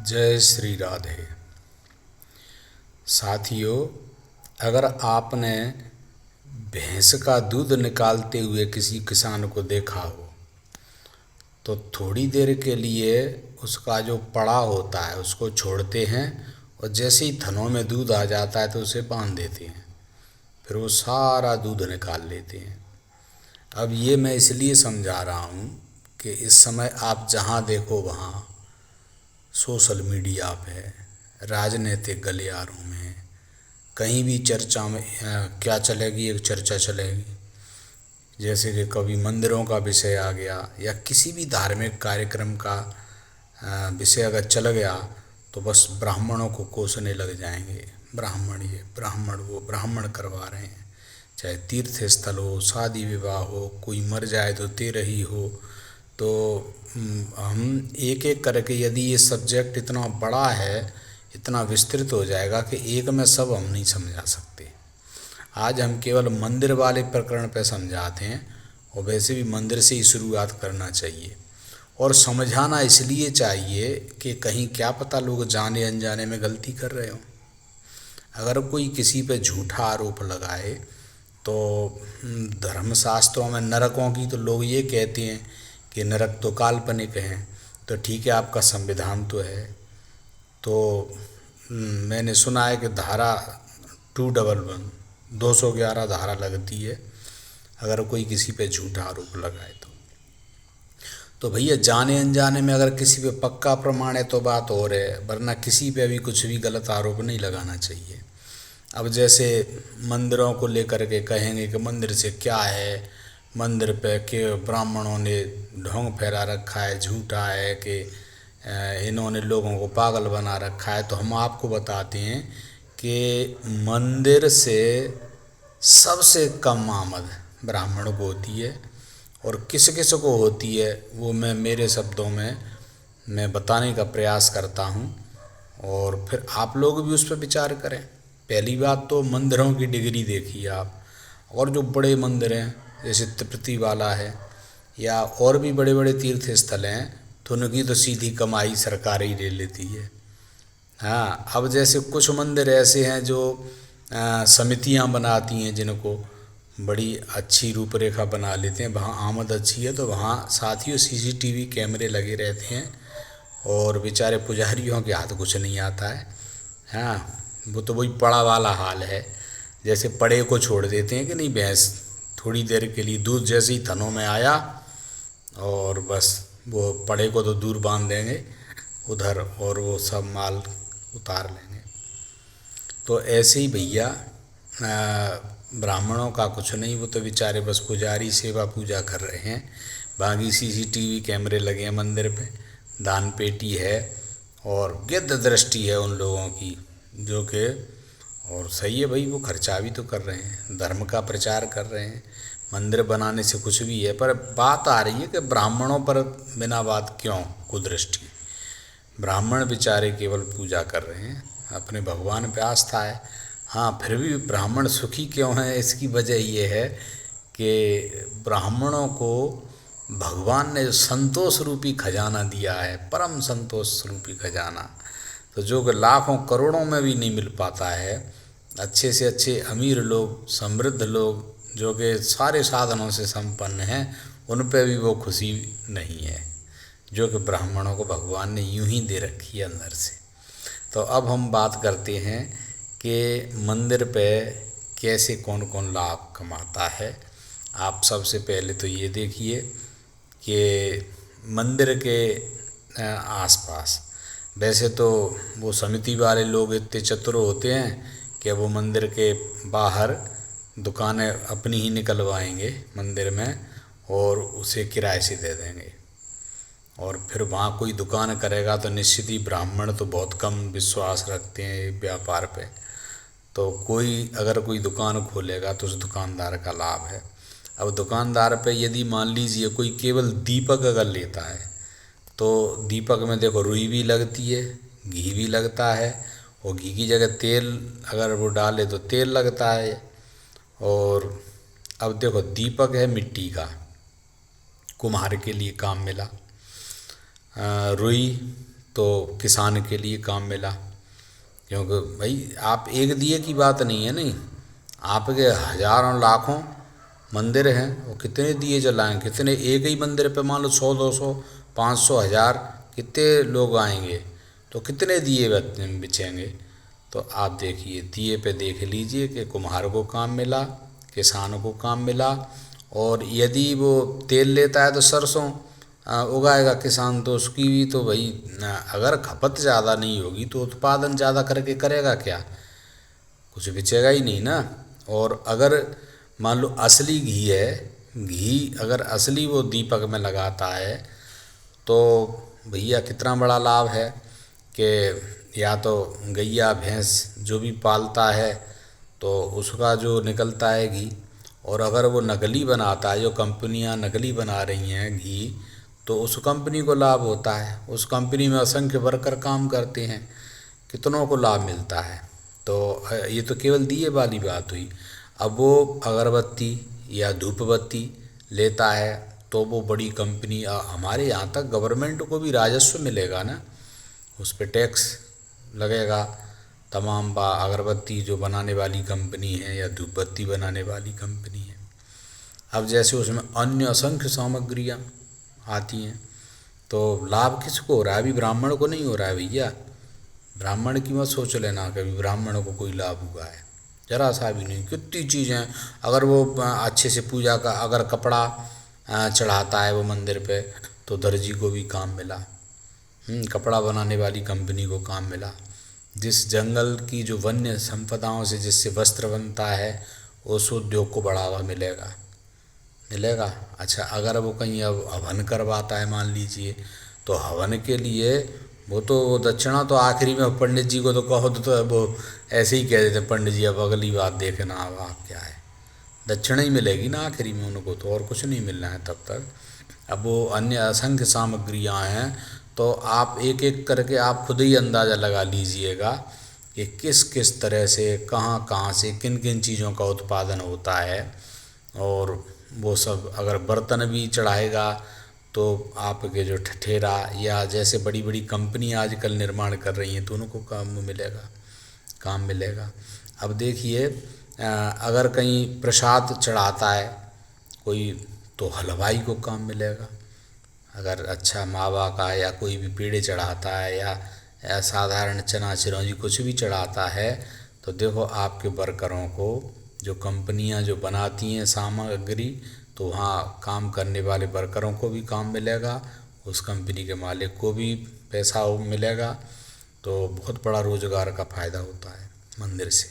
जय श्री राधे। साथियों, अगर आपने भैंस का दूध निकालते हुए किसी किसान को देखा हो तो थोड़ी देर के लिए उसका जो पड़ा होता है उसको छोड़ते हैं और जैसे ही थनों में दूध आ जाता है तो उसे बांध देते हैं, फिर वो सारा दूध निकाल लेते हैं। अब ये मैं इसलिए समझा रहा हूँ कि इस समय आप जहाँ देखो वहाँ सोशल मीडिया पे, राजनीतिक गलियारों में, कहीं भी चर्चा में क्या चलेगी, एक चर्चा चलेगी। जैसे कि कभी मंदिरों का विषय आ गया या किसी भी धार्मिक कार्यक्रम का विषय अगर चल गया तो बस ब्राह्मणों को कोसने लग जाएंगे। ब्राह्मण ये, ब्राह्मण वो, ब्राह्मण करवा रहे हैं। चाहे तीर्थ स्थल हो, शादी विवाह हो, कोई मर जाए तो तेरही हो। तो हम एक एक करके, यदि ये सब्जेक्ट इतना बड़ा है, इतना विस्तृत हो जाएगा कि एक में सब हम नहीं समझा सकते। आज हम केवल मंदिर वाले प्रकरण पे समझाते हैं और वैसे भी मंदिर से ही शुरुआत करना चाहिए और समझाना इसलिए चाहिए कि कहीं क्या पता लोग जाने अनजाने में गलती कर रहे हों। अगर कोई किसी पे झूठा आरोप लगाए तो धर्मशास्त्रों में नरकों की तो लोग ये कहते हैं कि नरक तो काल्पनिक हैं। तो ठीक है, आपका संविधान तो है। तो मैंने सुना है कि धारा 211 धारा लगती है अगर कोई किसी पे झूठा आरोप लगाए तो भैया जाने अनजाने में अगर किसी पे पक्का प्रमाण है तो बात और है, वरना किसी पे भी कुछ भी गलत आरोप नहीं लगाना चाहिए। अब जैसे मंदिरों को लेकर के कहेंगे कि मंदिर से क्या है, मंदिर पे के ब्राह्मणों ने ढोंग फैला रखा है, झूठा है कि इन्होंने लोगों को पागल बना रखा है। तो हम आपको बताते हैं कि मंदिर से सबसे कम आमद ब्राह्मण को होती है और किस किस को होती है वो मैं मेरे शब्दों में मैं बताने का प्रयास करता हूँ और फिर आप लोग भी उस पर विचार करें। पहली बात तो मंदिरों की डिग्री देखिए आप, और जो बड़े मंदिर हैं जैसे तिरुपति वाला है या और भी बड़े बड़े तीर्थ स्थल हैं तो उनकी तो सीधी कमाई सरकार ही ले लेती है। हाँ, अब जैसे कुछ मंदिर ऐसे हैं जो समितियां बनाती हैं जिनको बड़ी अच्छी रूपरेखा बना लेते हैं, वहाँ आमद अच्छी है तो वहाँ साथियों सीसीटीवी कैमरे लगे रहते हैं और बेचारे पुजारियों के हाथ कुछ नहीं आता है। हाँ, वो तो वही पड़ा वाला हाल है। जैसे पड़े को छोड़ देते हैं कि नहीं, भैंस थोड़ी देर के लिए दूध जैसे ही थनों में आया और बस वो पड़े को तो दूर बांध देंगे उधर और वो सब माल उतार लेंगे। तो ऐसे ही भैया ब्राह्मणों का कुछ नहीं, वो तो बेचारे बस पुजारी सेवा पूजा कर रहे हैं। बाकी सीसीटीवी कैमरे लगे हैं मंदिर पे, दान पेटी है और गिद्ध दृष्टि है उन लोगों की जो कि, और सही है भाई, वो खर्चा भी तो कर रहे हैं, धर्म का प्रचार कर रहे हैं। मंदिर बनाने से कुछ भी है, पर बात आ रही है कि ब्राह्मणों पर बिना बात क्यों कुदृष्टि। ब्राह्मण बेचारे केवल पूजा कर रहे हैं, अपने भगवान पे आस्था है। हाँ, फिर भी ब्राह्मण सुखी क्यों हैं, इसकी वजह ये है कि ब्राह्मणों को भगवान ने संतोष रूपी खजाना दिया है, परम संतोष रूपी खजाना, तो जो कि लाखों करोड़ों में भी नहीं मिल पाता है। अच्छे से अच्छे अमीर लोग, समृद्ध लोग जो कि सारे साधनों से संपन्न हैं, उन पे भी वो खुशी नहीं है जो कि ब्राह्मणों को भगवान ने यूं ही दे रखी है अंदर से। तो अब हम बात करते हैं कि मंदिर पे कैसे कौन कौन लाभ कमाता है। आप सबसे पहले तो ये देखिए कि मंदिर के आसपास, वैसे तो वो समिति वाले लोग इतने चतुर होते हैं कि वो मंदिर के बाहर दुकानें अपनी ही निकलवाएंगे मंदिर में और उसे किराए से दे देंगे और फिर वहाँ कोई दुकान करेगा तो निश्चित ही ब्राह्मण तो बहुत कम विश्वास रखते हैं व्यापार पे, तो कोई अगर कोई दुकान खोलेगा तो उस दुकानदार का लाभ है। अब दुकानदार पे यदि मान लीजिए कोई केवल दीपक अगर लेता है तो दीपक में देखो रुई भी लगती है, घी भी लगता है और घी की जगह तेल अगर वो डाले तो तेल लगता है। और अब देखो दीपक है मिट्टी का, कुम्हार के लिए काम मिला। रुई तो किसान के लिए काम मिला। क्योंकि भाई आप एक दिए की बात नहीं है, नहीं, आपके हजारों लाखों मंदिर हैं, और कितने दिए जलाएं, कितने एक ही मंदिर पे मान लो 100 200 500 1000 कितने लोग आएंगे, तो कितने दिए बिछेंगे। तो आप देखिए दिए पे देख लीजिए कि कुम्हार को काम मिला, किसान को काम मिला। और यदि वो तेल लेता है तो सरसों उगाएगा किसान, तो उसकी भी तो भाई अगर खपत ज़्यादा नहीं होगी तो उत्पादन ज़्यादा करके करेगा क्या, कुछ बचेगा ही नहीं ना। और अगर मान लो असली घी है, घी अगर असली वो दीपक में लगाता है तो भैया कितना बड़ा लाभ है कि या तो गैया भैंस जो भी पालता है तो उसका जो निकलता है घी, और अगर वो नकली बनाता है, जो कंपनियां नकली बना रही हैं घी, तो उस कंपनी को लाभ होता है। उस कंपनी में असंख्य वर्कर काम करते हैं, कितनों को लाभ मिलता है। तो ये तो केवल दिए वाली बात हुई। अब वो अगरबत्ती या धूप बत्ती लेता है तो वो बड़ी कंपनी, हमारे यहाँ तक गवर्नमेंट को भी राजस्व मिलेगा ना, उस पर टैक्स लगेगा तमाम। अगरबत्ती जो बनाने वाली कंपनी है या धूप बत्ती बनाने वाली कंपनी है, अब जैसे उसमें अन्य असंख्य सामग्रियाँ आती हैं, तो लाभ किसको हो रहा है? अभी ब्राह्मण को नहीं हो रहा है भैया। ब्राह्मण की मत सोच लेना कभी ब्राह्मण को कोई लाभ हुआ है, जरा सा भी नहीं। कितनी चीज़ें, अगर वो अच्छे से पूजा का अगर कपड़ा चढ़ाता है वो मंदिर पे, तो दर्जी को भी काम मिला, कपड़ा बनाने वाली कंपनी को काम मिला। जिस जंगल की जो वन्य संपदाओं से जिससे वस्त्र बनता है, उस उद्योग को बढ़ावा मिलेगा मिलेगा। अच्छा, अगर वो कहीं अब हवन करवाता है मान लीजिए, तो हवन के लिए वो तो दक्षिणा तो आखिरी में पंडित जी को तो कहो तो वो ऐसे ही कह देते पंडित जी अब अगली बात देखना, अब आप क्या है, दक्षिणा ही मिलेगी ना आखिरी में उनको, तो और कुछ नहीं मिलना है तब तक। अब वो अन्य असंख्य सामग्रियाँ हैं, तो आप एक एक करके आप खुद ही अंदाज़ा लगा लीजिएगा कि किस किस तरह से कहाँ कहाँ से किन किन चीज़ों का उत्पादन होता है। और वो सब अगर बर्तन भी चढ़ाएगा तो आपके जो ठठेरा या जैसे बड़ी बड़ी कंपनी आजकल निर्माण कर रही हैं तो उनको काम मिलेगा। अब देखिए अगर कहीं प्रसाद चढ़ाता है कोई, तो हलवाई को काम मिलेगा। अगर अच्छा मावा का या कोई भी पेड़े चढ़ाता है या साधारण चना चिरौंजी कुछ भी चढ़ाता है, तो देखो आपके वर्करों को, जो कंपनियां जो बनाती हैं सामग्री, तो वहाँ काम करने वाले वर्करों को भी काम मिलेगा, उस कंपनी के मालिक को भी पैसा मिलेगा। तो बहुत बड़ा रोजगार का फ़ायदा होता है मंदिर से।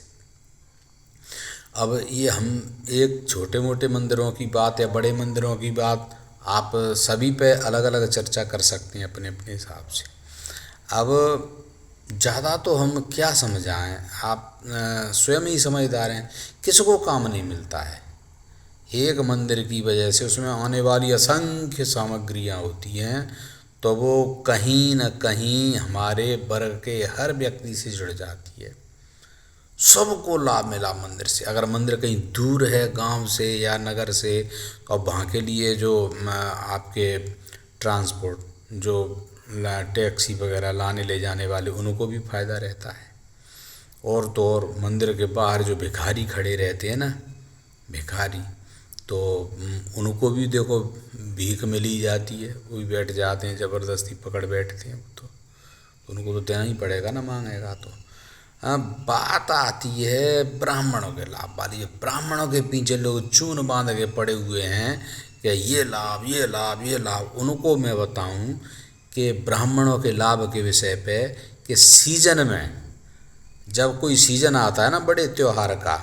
अब ये हम एक छोटे मोटे मंदिरों की बात या बड़े मंदिरों की बात, आप सभी पे अलग अलग चर्चा कर सकते हैं अपने अपने हिसाब से। अब ज़्यादा तो हम क्या समझाएं, आप स्वयं ही समझदार हैं, किसको काम नहीं मिलता है। एक मंदिर की वजह से उसमें आने वाली असंख्य सामग्रियां होती हैं, तो वो कहीं न कहीं हमारे वर्ग के हर व्यक्ति से जुड़ जाती है। सबको लाभ मिला मंदिर से। अगर मंदिर कहीं दूर है गांव से या नगर से, तो वहाँ के लिए जो आपके ट्रांसपोर्ट, जो टैक्सी वगैरह लाने ले जाने वाले, उनको भी फ़ायदा रहता है। और तो और मंदिर के बाहर जो भिखारी खड़े रहते हैं ना, भिखारी, तो उनको भी देखो भीख मिली जाती है, वो भी बैठ जाते हैं, ज़बरदस्ती पकड़ बैठते हैं, तो उनको तो देना ही पड़ेगा ना, मांगेगा तो। बात आती है ब्राह्मणों के लाभ वाली। ब्राह्मणों के पीछे लोग चून बांध के पड़े हुए हैं कि ये लाभ ये लाभ ये लाभ। उनको मैं बताऊं कि ब्राह्मणों के लाभ के विषय पे कि सीजन में जब कोई सीजन आता है ना बड़े त्योहार का,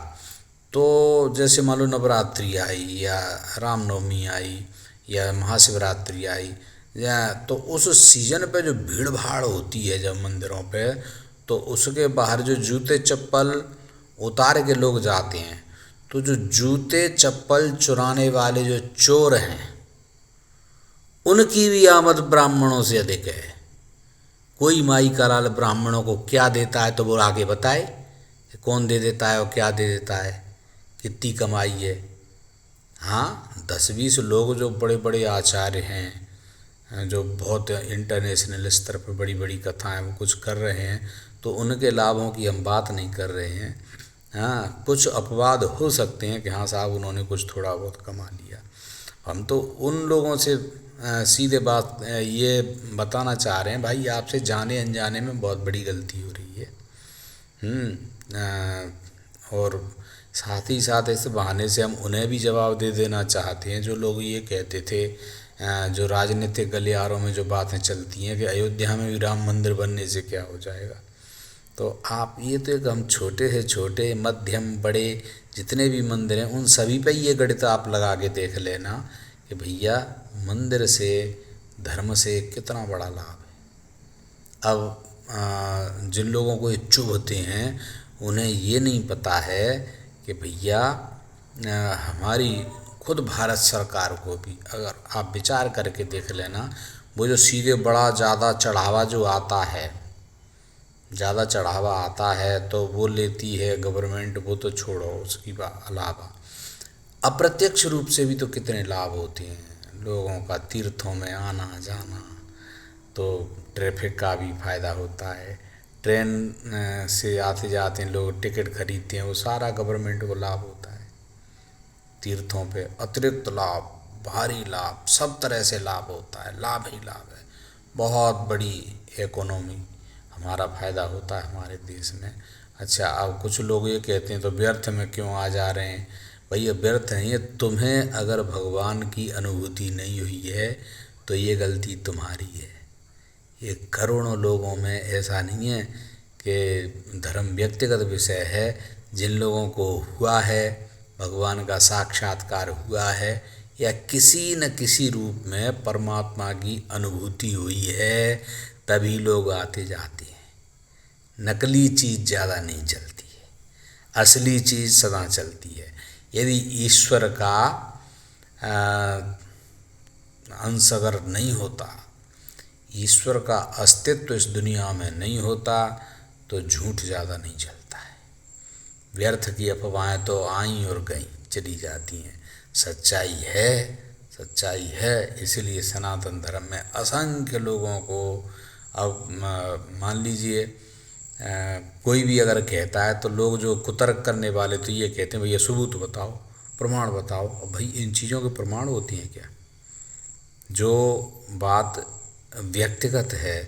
तो जैसे मान लो नवरात्रि आई या रामनवमी आई या महाशिवरात्रि आई, या तो उस सीजन पे जो भीड़ भाड़ होती है जब मंदिरों पे, तो उसके बाहर जो जूते चप्पल उतार के लोग जाते हैं, तो जो जूते चप्पल चुराने वाले जो चोर हैं, उनकी भी आमद ब्राह्मणों से अधिक है। कोई माई का लाल ब्राह्मणों को क्या देता है तो वो आगे बताए, कौन दे देता है और क्या दे देता है, कितनी कमाई है। हाँ, 10-20 लोग जो बड़े बड़े आचार्य हैं, जो बहुत इंटरनेशनल स्तर पर बड़ी बड़ी कथाएं वो कुछ कर रहे हैं, तो उनके लाभों की हम बात नहीं कर रहे हैं। हाँ, कुछ अपवाद हो सकते हैं कि हाँ साहब उन्होंने कुछ थोड़ा बहुत कमा लिया। हम तो उन लोगों से सीधे बात ये बताना चाह रहे हैं, भाई आपसे जाने अनजाने में बहुत बड़ी गलती हो रही है। और साथ ही साथ इस बहाने से हम उन्हें भी जवाब दे देना चाहते हैं जो लोग ये कहते थे, जो राजनीतिक गलियारों में जो बातें चलती हैं कि अयोध्या में भी राम मंदिर बनने से क्या हो जाएगा। तो आप ये तो एक हम छोटे से छोटे मध्यम बड़े जितने भी मंदिर हैं उन सभी पे ये गणित आप लगा के देख लेना कि भैया मंदिर से धर्म से कितना बड़ा लाभ है। अब जिन लोगों को ये चुभते हैं उन्हें ये नहीं पता है कि भैया हमारी खुद भारत सरकार को भी अगर आप विचार करके देख लेना, वो जो सीधे बड़ा ज़्यादा चढ़ावा जो आता है, ज़्यादा चढ़ावा आता है तो वो लेती है गवर्नमेंट, वो तो छोड़ो, उसकी अलावा अप्रत्यक्ष रूप से भी तो कितने लाभ होते हैं लोगों का, तीर्थों में आना जाना, तो ट्रैफिक का भी फायदा होता है। ट्रेन से आते जाते हैं लोग टिकट खरीदते हैं, वो सारा गवर्नमेंट को लाभ होता है। तीर्थों पे अतिरिक्त लाभ, भारी लाभ, सब तरह से लाभ होता है, लाभ ही लाभ है। बहुत बड़ी इकोनॉमी हमारा फ़ायदा होता है हमारे देश में। अच्छा, अब कुछ लोग ये कहते हैं तो व्यर्थ में क्यों आ जा रहे हैं। भैया व्यर्थ नहीं है, तुम्हें अगर भगवान की अनुभूति नहीं हुई है तो ये गलती तुम्हारी है। ये करोड़ों लोगों में ऐसा नहीं है कि धर्म व्यक्तिगत विषय है। जिन लोगों को हुआ है, भगवान का साक्षात्कार हुआ है या किसी न किसी रूप में परमात्मा की अनुभूति हुई है, तभी लोग आते जाते हैं। नकली चीज़ ज़्यादा नहीं चलती है, असली चीज़ सदा चलती है। यदि ईश्वर का अंश अगर नहीं होता, ईश्वर का अस्तित्व इस दुनिया में नहीं होता, तो झूठ ज़्यादा नहीं चलता है। व्यर्थ की अफवाहें तो आईं और गईं, चली जाती हैं। सच्चाई है, सच्चाई है। इसलिए सनातन धर्म में असंख्य लोगों को, अब मान लीजिए कोई भी अगर कहता है तो लोग जो कुतर्क करने वाले तो ये कहते हैं भैया सबूत बताओ, प्रमाण बताओ। अब भाई इन चीज़ों के प्रमाण होती हैं क्या? जो बात व्यक्तिगत है,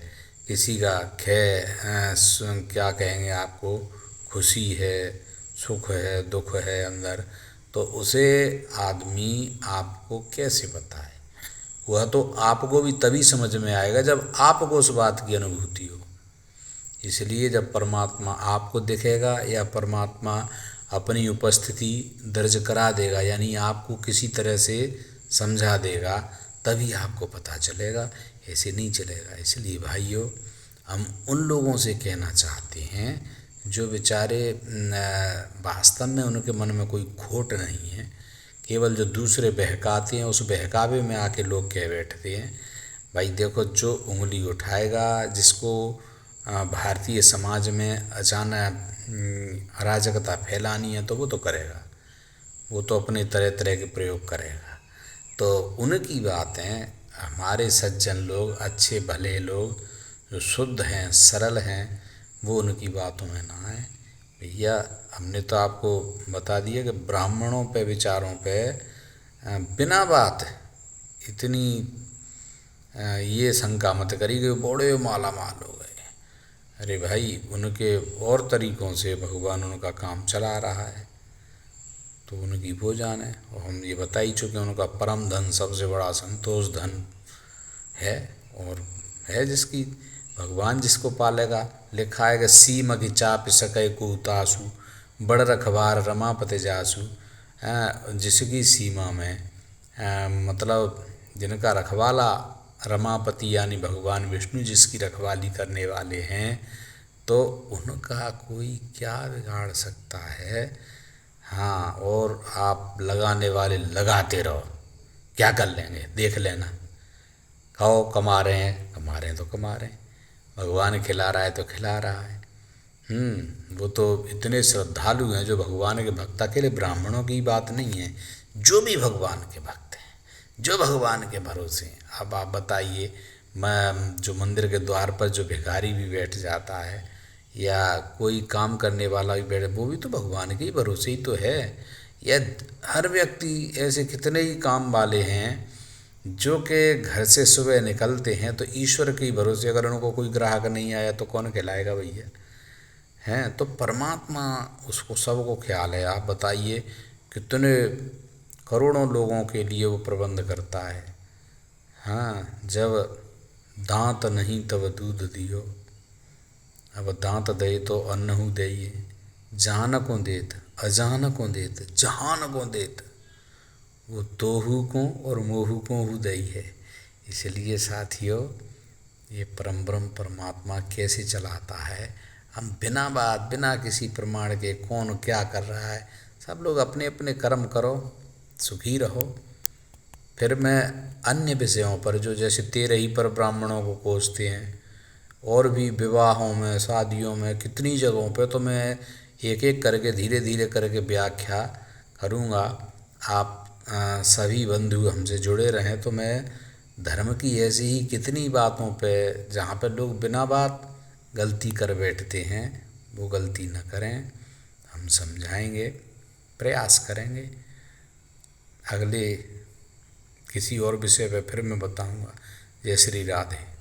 किसी का क्या कहेंगे आपको, खुशी है, सुख है, दुख है अंदर, तो उसे आदमी आपको कैसे बताए? वह तो आपको भी तभी समझ में आएगा जब आपको उस बात की अनुभूति हो। इसलिए जब परमात्मा आपको दिखेगा या परमात्मा अपनी उपस्थिति दर्ज करा देगा, यानी आपको किसी तरह से समझा देगा, तभी आपको पता चलेगा, ऐसे नहीं चलेगा। इसलिए भाइयों, हम उन लोगों से कहना चाहते हैं जो बेचारे वास्तव में उनके मन में कोई खोट नहीं है, केवल जो दूसरे बहकाते हैं उस बहकावे में आके लोग कह बैठते हैं। भाई देखो, जो उंगली उठाएगा, जिसको भारतीय समाज में अचानक अराजकता फैलानी है तो वो तो करेगा, वो तो अपने तरह तरह के प्रयोग करेगा। तो उनकी बातें, हमारे सज्जन लोग, अच्छे भले लोग जो शुद्ध हैं, सरल हैं, वो उनकी बातों में ना आए। भैया हमने तो आपको बता दिया कि ब्राह्मणों पे, विचारों पे बिना बात इतनी ये शंका मत करी कि बड़े माला माल हो गए। अरे भाई, उनके और तरीक़ों से भगवान उनका काम चला रहा है, तो उनकी वो जान है। और हम ये बता ही चुके हैं, उनका परम धन, सबसे बड़ा संतोष धन है, और है जिसकी भगवान जिसको पालेगा। लिखा है कि सीम की चाप सकै को उतासु, बड़ रखवार रमापति जासु। जिसकी सीमा में मतलब जिनका रखवाला रमापति यानी भगवान विष्णु जिसकी रखवाली करने वाले हैं, तो उनका कोई क्या बिगाड़ सकता है। हाँ, और आप लगाने वाले लगाते रहो, क्या कर लेंगे देख लेना। खाओ, कमा रहे हैं तो कमा रहे हैं, भगवान खिला रहा है तो खिला रहा है। वो तो इतने श्रद्धालु हैं जो भगवान के भक्त, अकेले ब्राह्मणों की बात नहीं है, जो भी भगवान के भक्त हैं, जो भगवान के भरोसे हैं। अब आप बताइए, मैं जो मंदिर के द्वार पर जो भिखारी भी बैठ जाता है या कोई काम करने वाला भी बैठे, वो भी तो भगवान के ही भरोसे ही तो है। या हर व्यक्ति, ऐसे कितने ही काम वाले हैं जो कि घर से सुबह निकलते हैं तो ईश्वर के ही भरोसे, अगर उनको कोई ग्राहक नहीं आया तो कौन खिलाएगा भैया, हैं। तो परमात्मा उसको सबको ख्याल है। आप बताइए कितने करोड़ों लोगों के लिए वो प्रबंध करता है। हाँ, जब दांत नहीं तब दूध दियो, अब दांत दे तो अन्नहु दइए, जान को देत अजान को देत जहान को देत, वो तोहू को और मोहू को हु दई है। इसलिए साथियों, ये परम ब्रह्म परमात्मा कैसे चलाता है, हम बिना बात बिना किसी प्रमाण के कौन क्या कर रहा है, सब लोग अपने अपने कर्म करो, सुखी रहो। फिर मैं अन्य विषयों पर, जो जैसे तेरही पर ब्राह्मणों को कोसते हैं, और भी विवाहों में शादियों में कितनी जगहों पे, तो मैं एक एक करके धीरे धीरे करके व्याख्या करूँगा। आप सभी बंधु हमसे जुड़े रहें, तो मैं धर्म की ऐसी ही कितनी बातों पे, जहाँ पे लोग बिना बात गलती कर बैठते हैं, वो गलती न करें, हम समझाएंगे, प्रयास करेंगे। अगले किसी और विषय पे फिर मैं बताऊंगा। जय श्री राधे।